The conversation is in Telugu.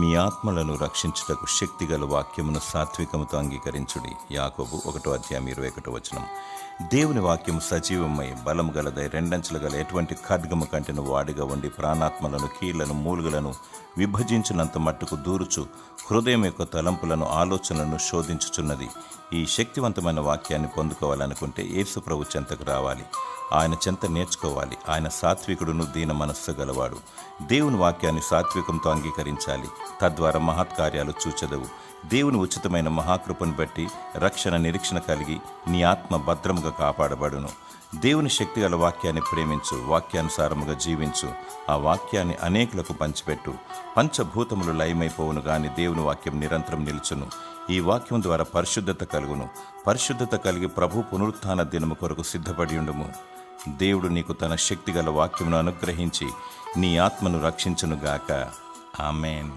మీ ఆత్మలను రక్షించుటకు శక్తిగల వాక్యమును సాత్వికముతో అంగీకరించుడి. యాకోబు 1:21. దేవుని వాక్యం సజీవమై బలము గలదై రెండంచులు గల ఎటువంటి ఖడ్గము కంటెను వాడిగా ఉండి ప్రాణాత్మలను కీళ్లను మూలుగులను విభజించినంత మట్టుకు దూరుచు హృదయం యొక్క తలంపులను ఆలోచనలను శోధించుచున్నది. ఈ శక్తివంతమైన వాక్యాన్ని పొందుకోవాలనుకుంటే యేసు ప్రభు చెంతకు రావాలి, ఆయన చెంత నేర్చుకోవాలి. ఆయన సాత్వికుడును దీన మనస్సు గలవాడు. దేవుని వాక్యాన్ని సాత్వికంతో అంగీకరించాలి, తద్వారా మహత్కార్యాలు చూచెదవు. దేవుని ఉచితమైన మహాకృపను బట్టి రక్షణ నిరీక్షణ కలిగి నీ ఆత్మ భద్రముగా కాపాడబడును. దేవుని శక్తిగల వాక్యాన్ని ప్రేమించు, వాక్యానుసారముగా జీవించు, ఆ వాక్యాన్ని అనేకులకు పంచిపెట్టు. పంచభూతములు లయమైపోవును గాని దేవుని వాక్యం నిరంతరం నిలుచును. ఈ వాక్యం ద్వారా పరిశుద్ధత కలుగును. పరిశుద్ధత కలిగి ప్రభు పునరుత్థాన దినము కొరకు సిద్ధపడి ఉండుము. దేవుడు నీకు తన శక్తిగల వాక్యమును అనుగ్రహించి నీ ఆత్మను రక్షించునుగాక. ఆమేన్.